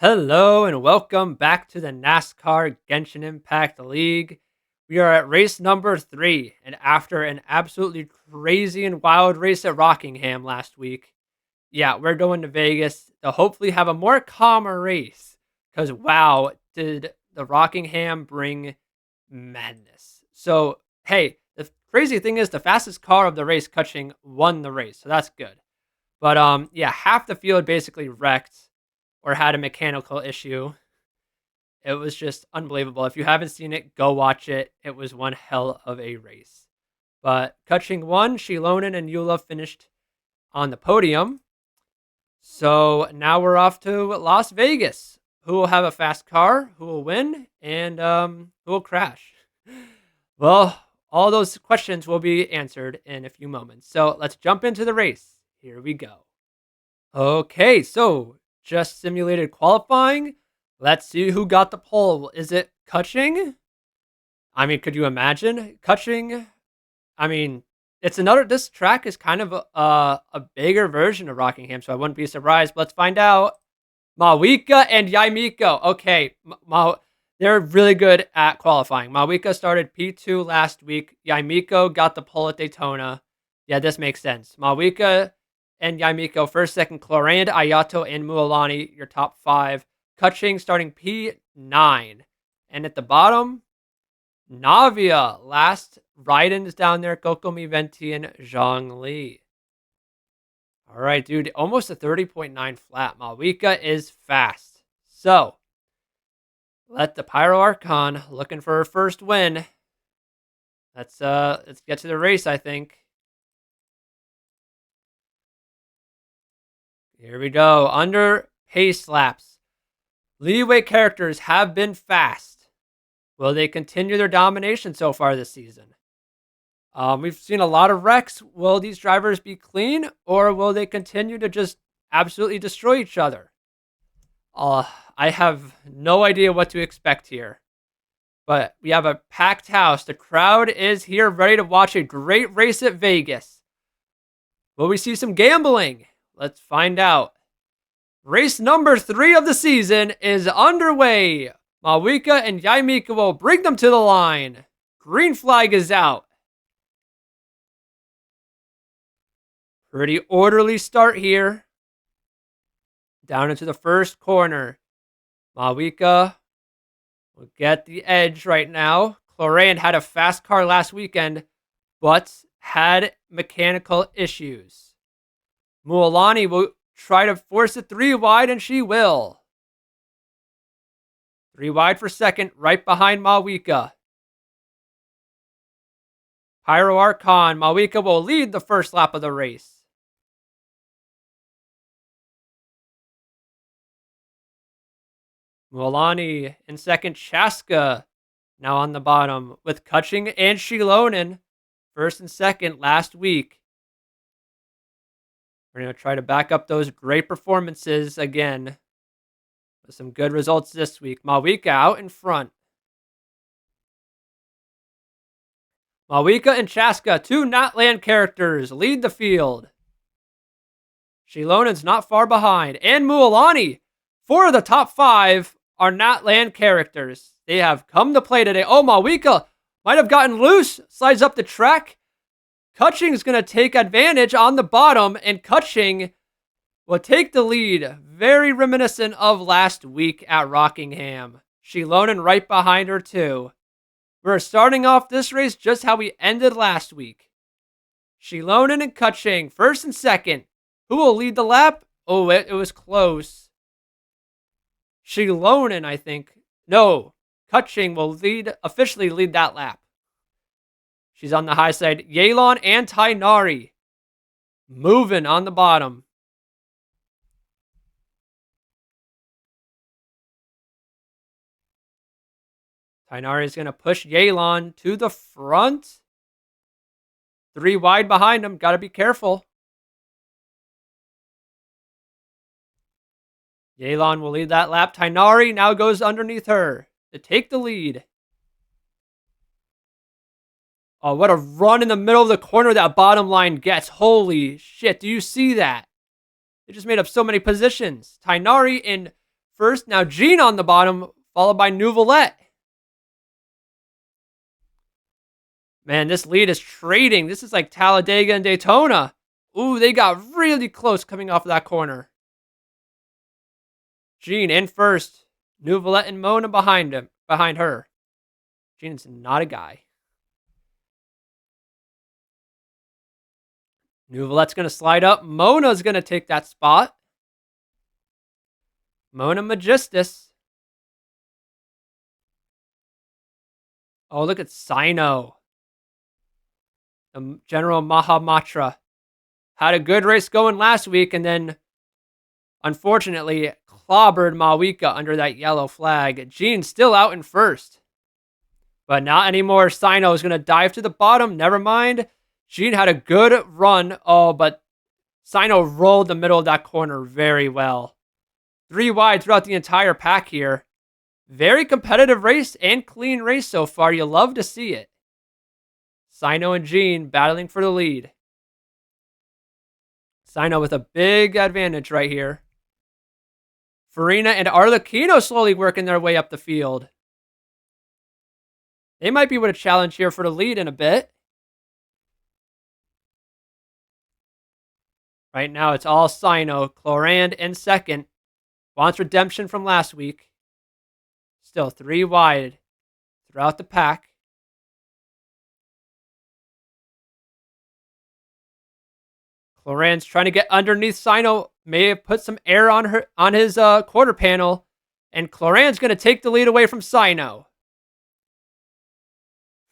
Hello and welcome back to the NASCAR Genshin Impact League. We are at race number 3, and after an absolutely crazy and wild race at Rockingham last week, we're going to Vegas to hopefully have a more calmer race. Because wow, did the Rockingham bring madness. So, hey, the crazy thing is the fastest car of the race, Kutching, won the race, so that's good. But half the field basically wrecked or had a mechanical issue. It was just unbelievable. If you haven't seen it, go watch it. It was one hell of a race. But Kutching won, Shilonen and Eula finished on the podium. So now we're off to Las Vegas. Who will have a fast car? Who will win? And who will crash? Well, all those questions will be answered in a few moments. So let's jump into the race. Here we go. Okay, so just simulated qualifying. Let's see who got the pole. Is it Kutching? I mean, could you imagine Kutching? I mean, this track is kind of a bigger version of Rockingham, so I wouldn't be surprised. But let's find out. Mawika and Yaimiko. Okay, they're really good at qualifying. Mawika started P2 last week. Yaimiko got the pole at Daytona. Yeah, this makes sense. Mawika and Yaimiko, first, second, Clorand, Ayato, and Mualani, your top 5. Kutching starting P9. And at the bottom, Navia. Last Raiden's down there, Kokomi, Venti, and Zhongli. All right, dude, almost a 30.9 flat. Mawika is fast. So, let the Pyro Archon looking for her first win. Let's get to the race, I think. Here we go. Under pace laps. Leeway characters have been fast. Will they continue their domination so far this season? We've seen a lot of wrecks. Will these drivers be clean, or will they continue to just absolutely destroy each other? I have no idea what to expect here. But we have a packed house. The crowd is here ready to watch a great race at Vegas. Will we see some gambling? Let's find out. Race number 3 of the season is underway. Mawika and Yaimika will bring them to the line. Green flag is out. Pretty orderly start here. Down into the first corner. Mawika will get the edge right now. Clorand had a fast car last weekend, but had mechanical issues. Mualani will try to force it 3 wide, and she will. 3 wide for second, right behind Mawika. Pyro Archon, Mawika will lead the first lap of the race. Mualani in second, Chaska now on the bottom with Kutching and Shilonen first and second last week. We're going to try to back up those great performances again with some good results this week. Mawika out in front. Mawika and Chaska, 2 Notland characters, lead the field. Shilonen's not far behind. And Mualani, 4 of the top 5 are Notland characters. They have come to play today. Oh, Mawika might have gotten loose. Slides up the track. Kutching is going to take advantage on the bottom, and Kutching will take the lead. Very reminiscent of last week at Rockingham. Shilonen right behind her, too. We're starting off this race just how we ended last week. Shilonen and Kutching, first and second. Who will lead the lap? Oh, it was close. Shilonen, I think. No, Kutching will officially lead that lap. She's on the high side. Yelan and Tainari moving on the bottom. Tainari is going to push Yelan to the front. 3 wide behind him. Got to be careful. Yelan will lead that lap. Tainari now goes underneath her to take the lead. Oh, what a run in the middle of the corner that bottom line gets. Holy shit, do you see that? They just made up so many positions. Tainari in first. Now Jean on the bottom, followed by Nouvelette. Man, this lead is trading. This is like Talladega and Daytona. Ooh, they got really close coming off of that corner. Jean in first. Nouvelette and Mona behind her. Jean's not a guy. Nouvelette's going to slide up. Mona's going to take that spot. Mona Magistus. Oh, look at Sino. The General Mahamatra. Had a good race going last week and then, unfortunately, clobbered Mawika under that yellow flag. Jean's still out in first. But not anymore. Sino is going to dive to the bottom. Never mind. Jean had a good run. Oh, but Sino rolled the middle of that corner very well. 3 wide throughout the entire pack here. Very competitive race and clean race so far. You love to see it. Sino and Jean battling for the lead. Sino with a big advantage right here. Farina and Arlecchino slowly working their way up the field. They might be with a challenge here for the lead in a bit. Right now, it's all Sino. Clorand in second. Wants redemption from last week. Still 3 wide throughout the pack. Clorand's trying to get underneath Sino. May have put some air on his quarter panel. And Clorand's going to take the lead away from Sino.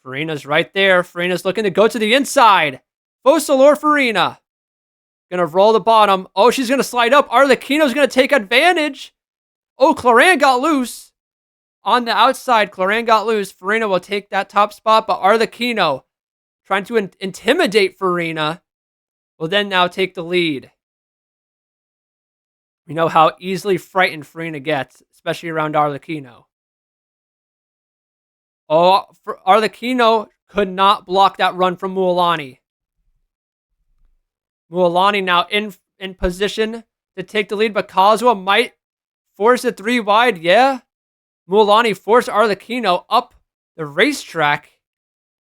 Farina's right there. Farina's looking to go to the inside. Fossilor Farina. Going to roll the bottom. Oh, she's going to slide up. Arlecchino's going to take advantage. Oh, Clorand got loose. On the outside, Clorand got loose. Farina will take that top spot, but Arlecchino, trying to intimidate Farina, will then now take the lead. We know how easily frightened Farina gets, especially around Arlecchino. Oh, Arlecchino could not block that run from Mualani. Mualani now in position to take the lead, but Kazuha might force it 3 wide. Yeah. Mualani forced Arlecchino up the racetrack.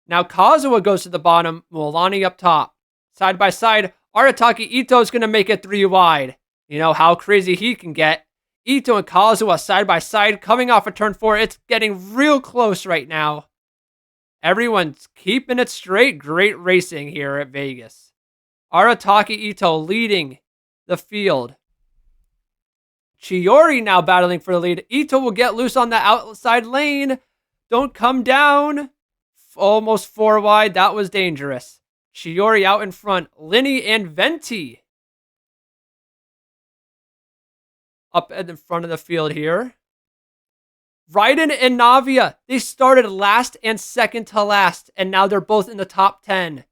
Now Kazuha goes to the bottom, Mualani up top. Side by side, Arataki Ito is going to make it 3 wide. You know how crazy he can get. Ito and Kazuha side by side coming off of turn 4. It's getting real close right now. Everyone's keeping it straight. Great racing here at Vegas. Arataki Ito leading the field. Chiori now battling for the lead. Ito will get loose on the outside lane. Don't come down. Almost 4 wide. That was dangerous. Chiori out in front. Linny and Venti up at the front of the field here. Raiden and Navia, they started last and second to last, and now they're both in the top 10.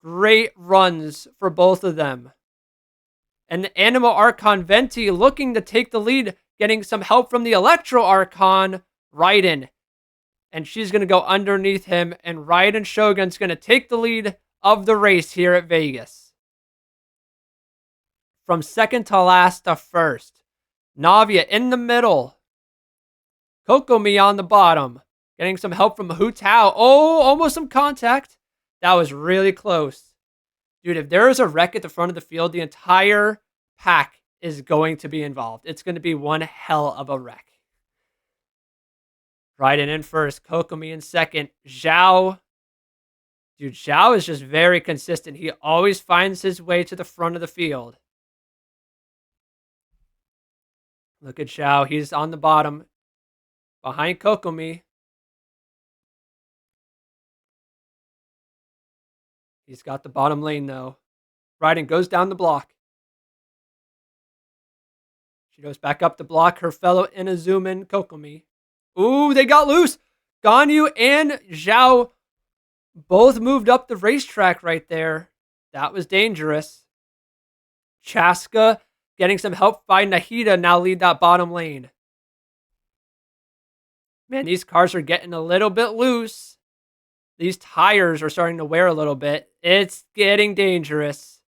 Great runs for both of them. And the Animo Archon Venti looking to take the lead, getting some help from the Electro Archon Raiden. And she's going to go underneath him, and Raiden Shogun's going to take the lead of the race here at Vegas. From second to last to first. Navia in the middle. Kokomi on the bottom. Getting some help from Hu Tao. Oh, almost some contact. That was really close. Dude, if there is a wreck at the front of the field, the entire pack is going to be involved. It's going to be one hell of a wreck. Raiden in first. Kokomi in second. Zhao. Dude, Zhao is just very consistent. He always finds his way to the front of the field. Look at Zhao. He's on the bottom. Behind Kokomi. He's got the bottom lane, though. Raiden goes down the block. She goes back up to block her fellow Inazuman Kokomi. Ooh, they got loose. Ganyu and Zhao both moved up the racetrack right there. That was dangerous. Chaska getting some help by Nahida now lead that bottom lane. Man, these cars are getting a little bit loose. These tires are starting to wear a little bit. It's getting dangerous.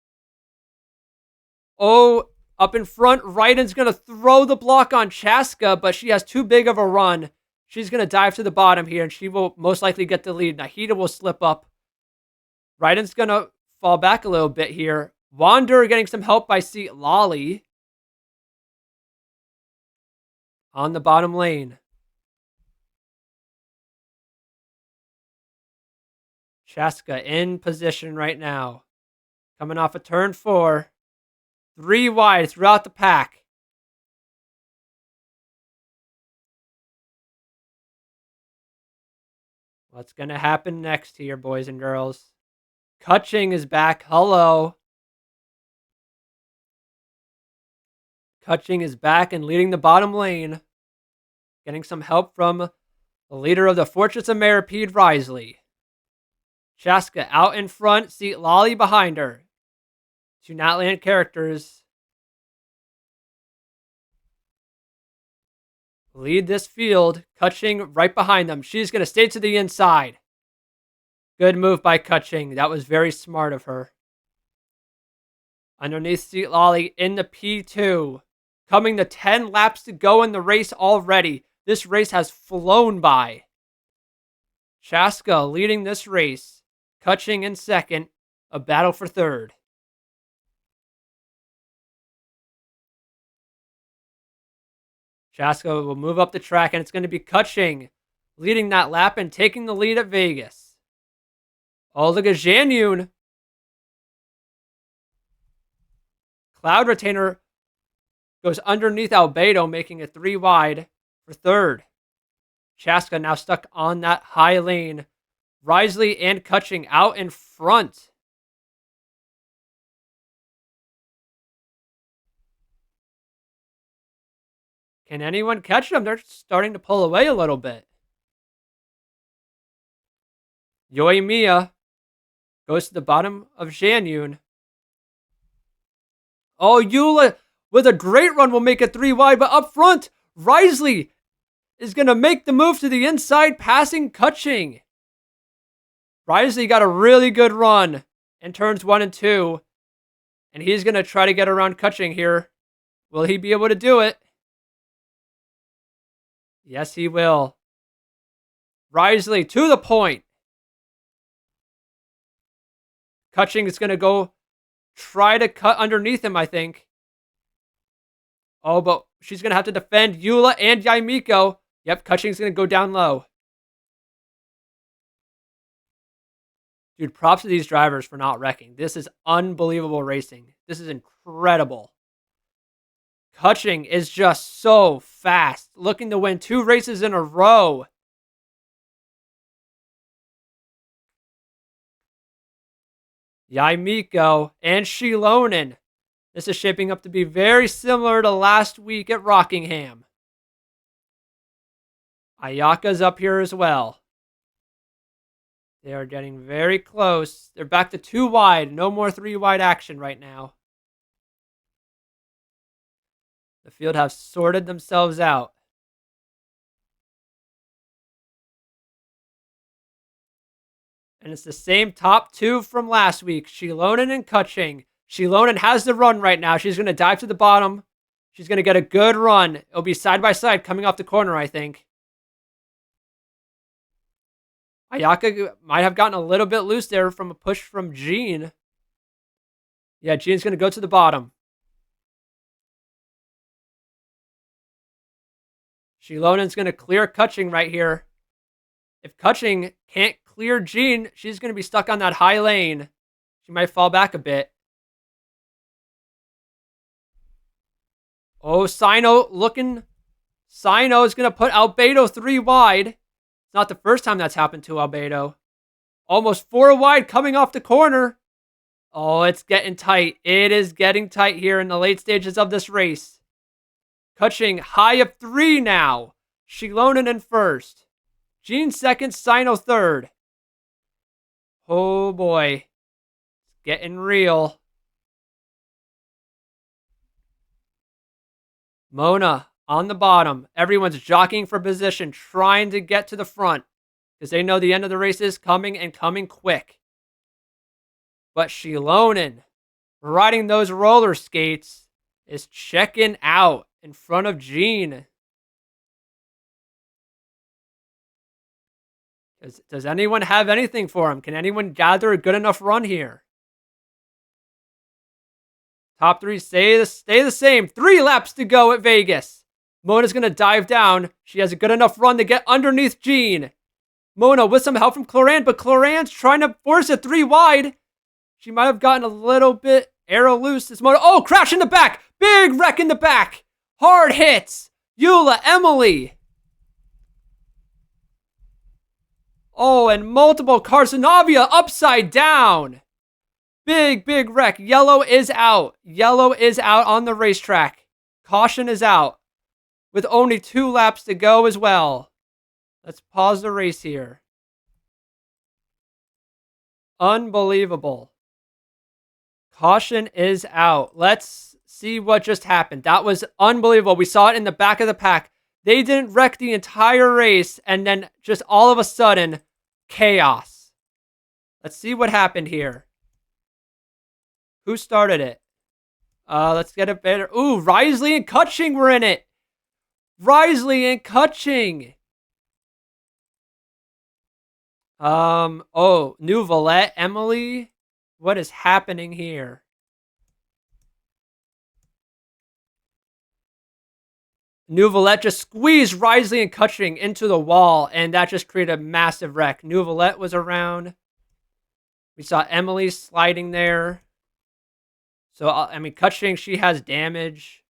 Oh, Up in front, Raiden's going to throw the block on Chaska, but she has too big of a run. She's going to dive to the bottom here, and she will most likely get the lead. Nahida will slip up. Raiden's going to fall back a little bit here. Wander getting some help by Seat Lolly on the bottom lane. Chaska in position right now. Coming off a turn 4. 3 wide throughout the pack. What's going to happen next here, boys and girls? Kutching is back. Hello. Kutching is back and leading the bottom lane. Getting some help from the leader of the Fortress of Meripede, Risley. Chaska out in front. Seat Lolly behind her. 2 Natland characters lead this field. Kutching right behind them. She's going to stay to the inside. Good move by Kutching. That was very smart of her. Underneath Seat Lolly in the P2. Coming to 10 laps to go in the race already. This race has flown by. Chaska leading this race. Kutching in second. A battle for third. Chaska will move up the track, and it's going to be Kutching leading that lap and taking the lead at Vegas. Oh, look at Janyun. Cloud Retainer goes underneath Albedo, making it 3 wide for third. Chaska now stuck on that high lane. Risley and Kutching out in front. Can anyone catch them? They're starting to pull away a little bit. Yoimiya goes to the bottom of Janyun. Oh, Eula with a great run will make it 3 wide, but up front, Risley is going to make the move to the inside, passing Kutching. Risley got a really good run in turns 1 and 2, and he's going to try to get around Kutching here. Will he be able to do it? Yes, he will. Risley to the point. Kutching is going to go try to cut underneath him, I think. Oh, but she's going to have to defend Eula and Yaimiko. Yep, Kutching's going to go down low. Dude, props to these drivers for not wrecking. This is unbelievable racing. This is incredible. Kutching is just so fast, looking to win 2 races in a row. Yaimiko and Shilonen. This is shaping up to be very similar to last week at Rockingham. Ayaka's up here as well. They are getting very close. They're back to 2 wide. No more 3 wide action right now. The field have sorted themselves out. And it's the same top 2 from last week. Shilonen and Kutching. Shilonen has the run right now. She's going to dive to the bottom. She's going to get a good run. It'll be side by side coming off the corner, I think. Ayaka might have gotten a little bit loose there from a push from Jean. Yeah, Jean's going to go to the bottom. Shilonen's going to clear Kutching right here. If Kutching can't clear Jean, she's going to be stuck on that high lane. She might fall back a bit. Oh, Sino looking. Sino is going to put Albedo 3 wide. It's not the first time that's happened to Albedo. Almost 4 wide coming off the corner. Oh, it's getting tight. It is getting tight here in the late stages of this race. Kutching high of 3 now. Shilonen in first. Jean second, Sino third. Oh boy. It's getting real. Mona on the bottom. Everyone's jockeying for position, trying to get to the front because they know the end of the race is coming and coming quick. But Shilonen, riding those roller skates, is checking out in front of Jean. Does anyone have anything for him? Can anyone gather a good enough run here? Top three stay the same. 3 laps to go at Vegas. Mona's going to dive down. She has a good enough run to get underneath Jean. Mona with some help from Cloran, but Cloran's trying to force it 3 wide. She might have gotten a little bit arrow loose. This Mona, oh, crash in the back. Big wreck in the back. Hard hits. Eula, Emily. Oh, and multiple cars. Navia upside down. Big wreck. Yellow is out. Yellow is out on the racetrack. Caution is out. With only 2 laps to go as well. Let's pause the race here. Unbelievable. Caution is out. Let's see what just happened. That was unbelievable. We saw it in the back of the pack. They didn't wreck the entire race, and then just all of a sudden, chaos. Let's see what happened here. Who started it? Let's get it better. Ooh, Risley and Kutching were in it. Risley and Kutching. Oh, New Valette, Emily. What is happening here? New Valette just squeezed Risley and Kutching into the wall, and that just created a massive wreck. New Valette was around. We saw Emily sliding there. So, I mean, Kutching, she has damage.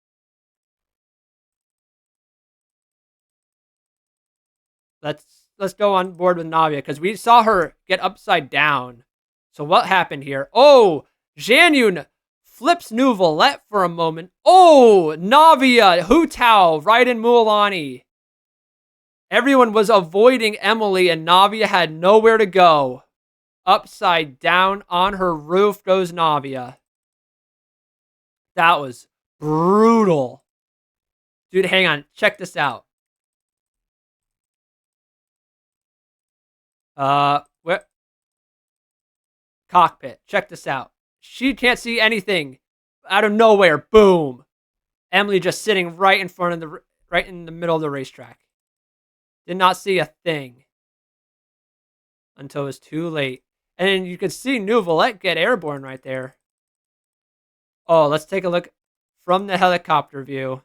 Let's go on board with Navia, because we saw her get upside down. So what happened here? Oh, Janyun flips New Valette for a moment. Oh, Navia, Hu Tao, Raiden Mualani. Everyone was avoiding Emily, and Navia had nowhere to go. Upside down on her roof goes Navia. That was brutal. Dude, hang on. Check this out. Where? Cockpit. Check this out. She can't see anything. Out of nowhere, boom. Emily just sitting right in front of right in the middle of the racetrack. Did not see a thing until it was too late. And you can see New Valette get airborne right there. Oh, let's take a look from the helicopter view.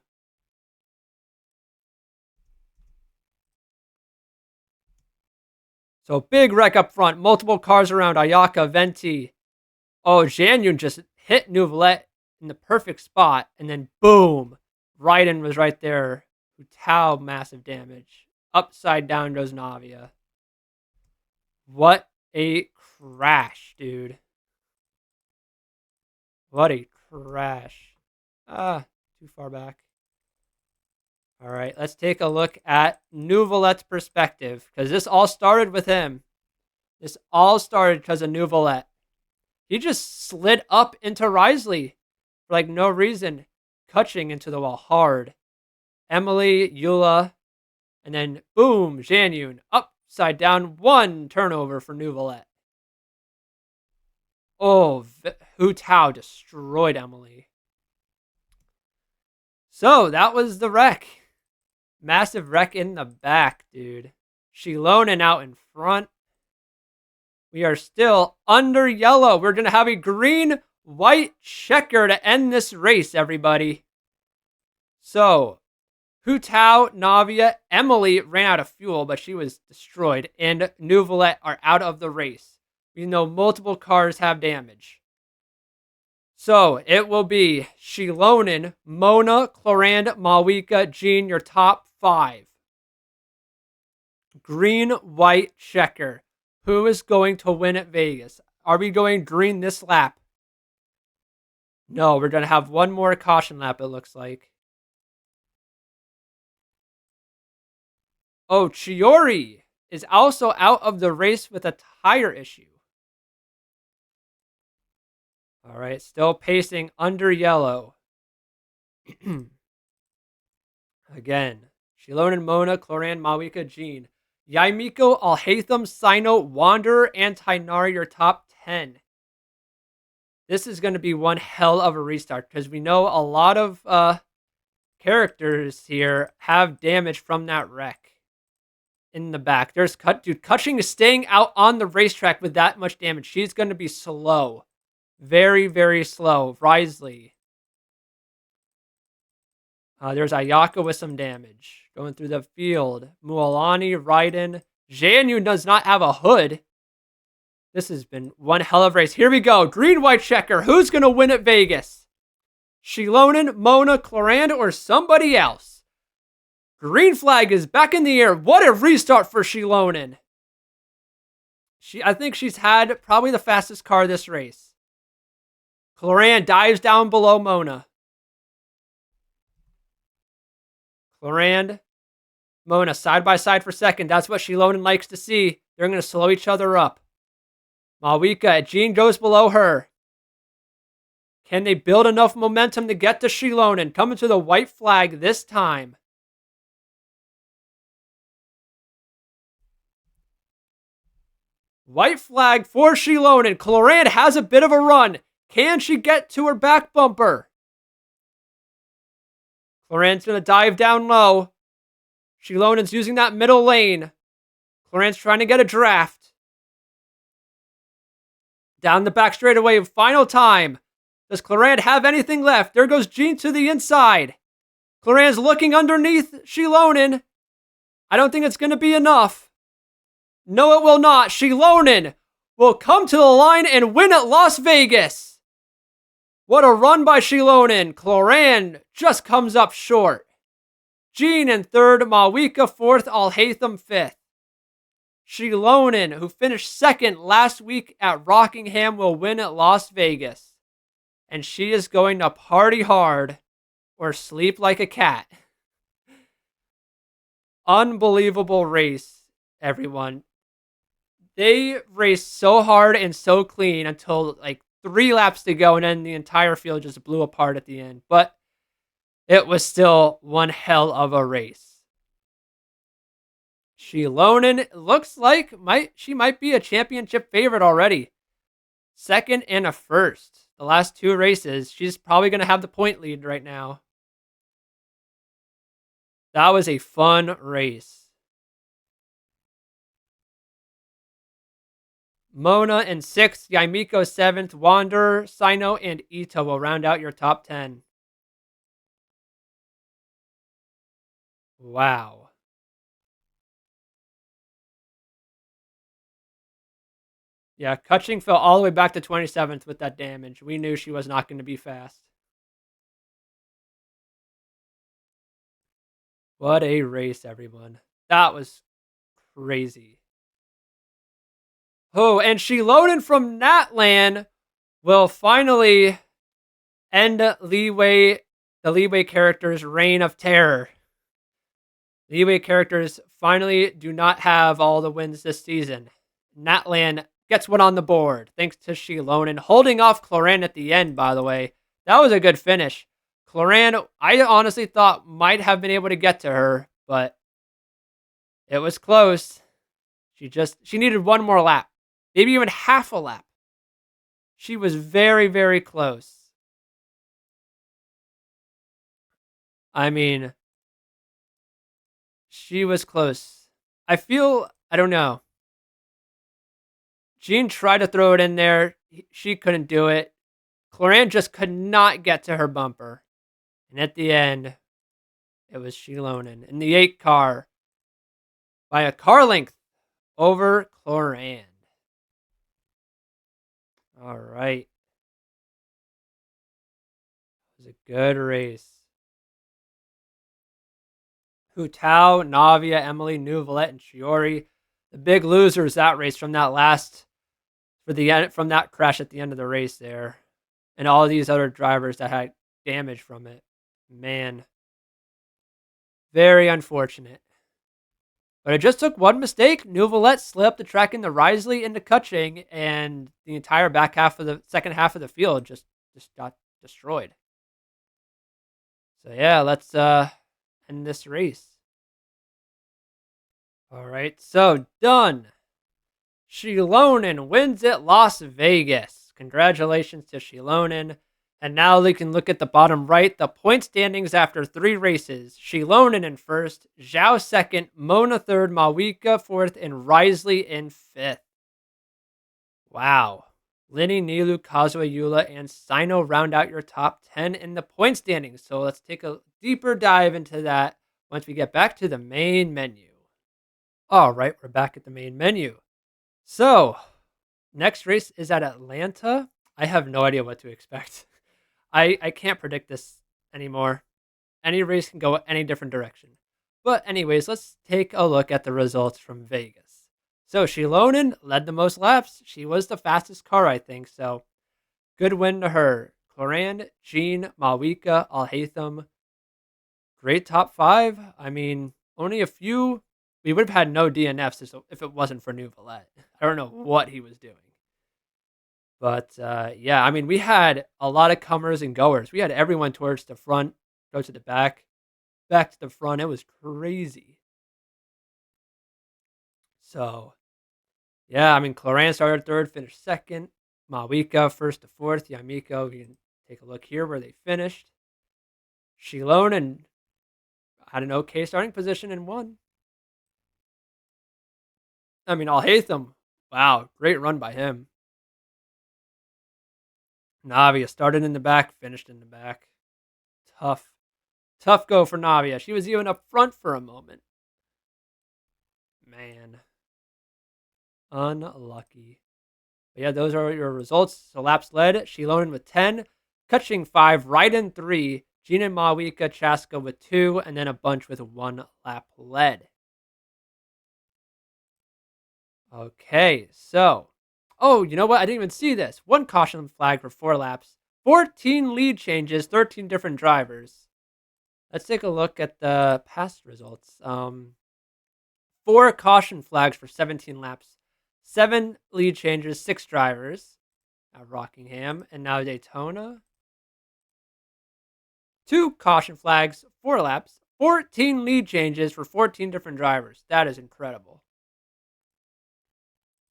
So big wreck up front. Multiple cars around. Ayaka, Venti. Oh, Janyun just hit New Valette in the perfect spot. And then boom. Raiden was right there. Tao, massive damage. Upside down goes Navia. What a crash, dude. What a crash. Too far back. All right, let's take a look at New Valette's perspective, because this all started with him. This all started because of New Valette. He just slid up into Risley for like no reason, Kutching into the wall hard. Emily, Eula, and then boom, Janyun upside down. 1 turnover for New Valette. Oh, Hu Tao destroyed Emily. So that was the wreck. Massive wreck in the back, dude. Shilonen out in front. We are still under yellow. We're going to have a green-white checker to end this race, everybody. So, Hu Tao, Navia, Emily ran out of fuel, but she was destroyed. And New Valette are out of the race. We know multiple cars have damage. So, it will be Shilonen, Mona, Clorand, Malwika, Jean, your top 5. Green, white, checker. Who is going to win at Vegas? Are we going green this lap? No, we're going to have one more caution lap, it looks like. Oh, Chiori is also out of the race with a tire issue. All right, still pacing under yellow. Again, Shilonen, Mona, Cloran, Malwika, Jean. Yaimiko, Alhaitham, Sino, Wanderer, and Tainari, your top 10. This is going to be one hell of a restart because we know a lot of characters here have damage from that wreck in the back. There's Cutching is staying out on the racetrack with that much damage. She's going to be slow. Very, very slow. Risley. There's Ayaka with some damage. Going through the field. Mualani, Raiden. Jianyu does not have a hood. This has been one hell of a race. Here we go. Green-white checker. Who's going to win at Vegas? Shilonen, Mona, Clorand, or somebody else? Green flag is back in the air. What a restart for Shilonen. I think she's had probably the fastest car this race. Clorand dives down below Mona. Clorand, Mona side by side for second. That's what Shilonen likes to see. They're going to slow each other up. Malwika, Jean goes below her. Can they build enough momentum to get to Shilonen? Coming to the white flag this time. White flag for Shilonen. Clorand has a bit of a run. Can she get to her back bumper? Clorand's going to dive down low. Shilonen's using that middle lane. Clorand's trying to get a draft. Down the back straightaway, final time. Does Clorand have anything left? There goes Jean to the inside. Clorand's looking underneath Shilonen. I don't think it's going to be enough. No, it will not. Shilonen will come to the line and win at Las Vegas. What a run by Shilonen. Clorand just comes up short. Jean in third, Malwika fourth, Alhaitham fifth. Shilonen, who finished second last week at Rockingham, will win at Las Vegas. And she is going to party hard or sleep like a cat. Unbelievable race, everyone. They raced so hard and so clean until like 3 laps to go, and then the entire field just blew apart at the end. But it was still one hell of a race. Shilonen looks like she might be a championship favorite already. Second and a first. The last 2 races, she's probably going to have the point lead right now. That was a fun race. Mona in 6th, Yaimiko 7th, Wanderer, Sino, and Ito will round out your top 10. Wow. Yeah, Cutching fell all the way back to 27th with that damage. We knew she was not going to be fast. What a race, everyone. That was crazy. Oh, and Shilonen from Natlan will finally end the Leeway character's reign of terror. Leeway characters finally do not have all the wins this season. Natlan gets one on the board, thanks to Shilonen, holding off Clorand at the end, by the way. That was a good finish. Clorand, I honestly thought might have been able to get to her, but it was close. She needed one more lap. Maybe even half a lap. She was very, very close. I mean, she was close. I don't know. Jean tried to throw it in there. She couldn't do it. Clorand just could not get to her bumper. And at the end, it was Shilonen in the 8 car by a car length over Clorand. All right. It was a good race. Hutao, Navia, Emily, Nuvalet, and Shiori. The big losers that race from that from that crash at the end of the race there. And all these other drivers that had damage from it. Man. Very unfortunate. But it just took one mistake. Nuvalet slipped the track into Risley into Cutching, and the entire second half of the field just got destroyed. So yeah, let's end this race. All right, so done. Shilonen wins at Las Vegas. congratulations to Shilonen. And now we can look at the bottom right, the point standings after 3 races. Shilonen in first, Zhao second, Mona third, Mawika fourth, and Risley in fifth. Wow. Linny, Nilu, Kazuya, Eula, and Sino round out your top 10 in the point standings. So let's take a deeper dive into that once we get back to the main menu. All right, we're back at the main menu. So, next race is at Atlanta. I have no idea what to expect. I can't predict this anymore. Any race can go any different direction. But anyways, let's take a look at the results from Vegas. So Shilonen led the most laps. She was the fastest car, I think. So good win to her. Clorand, Jean, Mawika, Alhaitham. Great top 5. I mean, only a few. We would have had no DNFs if it wasn't for New Valette. I don't know what he was doing. But yeah, I mean, we had a lot of comers and goers. We had everyone towards the front, go to the back to the front. It was crazy. So, yeah, I mean, Cloran started third, finished second. Mawika first to fourth. Yamiko, you can take a look here where they finished. Shilonen had an okay starting position and won. I mean, Alhaitham, wow, great run by him. Navia started in the back, finished in the back. Tough go for Navia. She was even up front for a moment. Man. Unlucky. But yeah, those are your results. So laps led, Shilonen with 10, Kutching 5, Raiden 3, Gina Mawika, Chaska with 2, and then a bunch with 1 lap led. Okay, so. Oh, you know what? I didn't even see this. 1 caution flag for 4 laps. 14 lead changes, 13 different drivers. Let's take a look at the past results. 4 caution flags for 17 laps. 7 lead changes, 6 drivers at Rockingham, and now Daytona. 2 caution flags, 4 laps, 14 lead changes for 14 different drivers. That is incredible.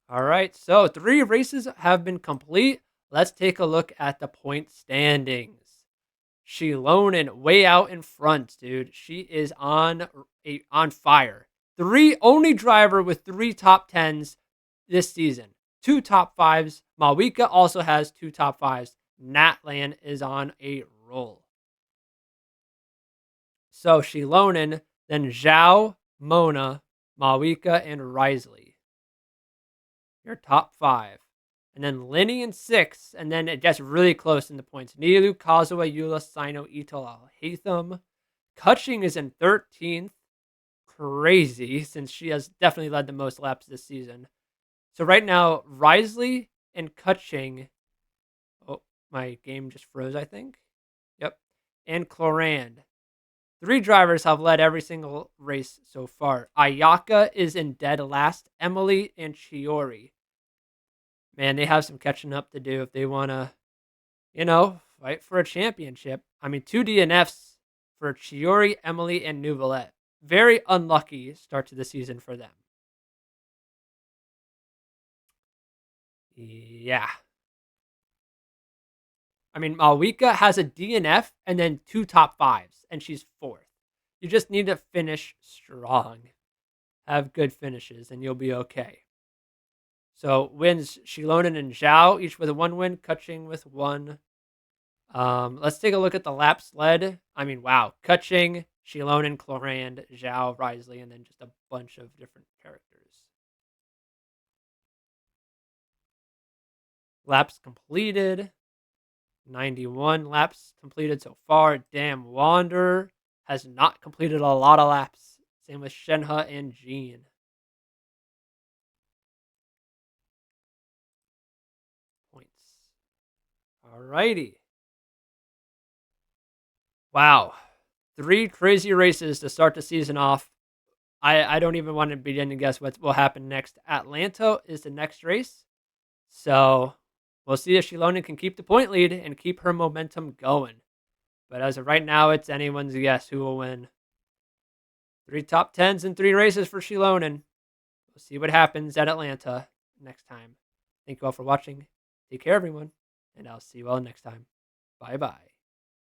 All right, so 3 races have been complete. Let's take a look at the point standings. Shilonen way out in front, dude. She is on fire. Only driver with 3 top 10s this season. 2 top 5s. Mawika also has 2 top 5s. Natlan is on a roll. So Shilonen, then Zhao, Mona, Mawika, and Risley. Your top 5. And then Linny in 6, and then it gets really close in the points. Nilu, Kazuya, Eula, Sino, Ito, Alhaitham. Kutching is in 13th. Crazy, since she has definitely led the most laps this season. So right now, Risley and Kutching. Oh, my game just froze, I think. Yep. And Clorand. 3 drivers have led every single race so far. Ayaka is in dead last. Emily and Chiori. Man, they have some catching up to do if they want to, fight for a championship. I mean, 2 DNFs for Chiori, Emily, and New Valette. Very unlucky start to the season for them. Yeah. I mean, Mawika has a DNF and then 2 top 5s, and she's 4th. You just need to finish strong. Have good finishes, and you'll be okay. So wins Shilonen and Zhao, each with a 1 win, Kutching with 1. Let's take a look at the laps led. I mean, wow. Kutching, Shilonen, Clorand, Zhao, Risley, and then just a bunch of different characters. Laps completed. 91 laps completed so far. Damn, Wander has not completed a lot of laps. Same with Shenhe and Jean. Points. Alrighty. Wow. 3 crazy races to start the season off. I don't even want to begin to guess what will happen next. Atlanta is the next race. So we'll see if Shilonen can keep the point lead and keep her momentum going. But as of right now, it's anyone's guess who will win. 3 top 10s in 3 races for Shilonen. We'll see what happens at Atlanta next time. Thank you all for watching. Take care, everyone. and I'll see you all next time. Bye bye.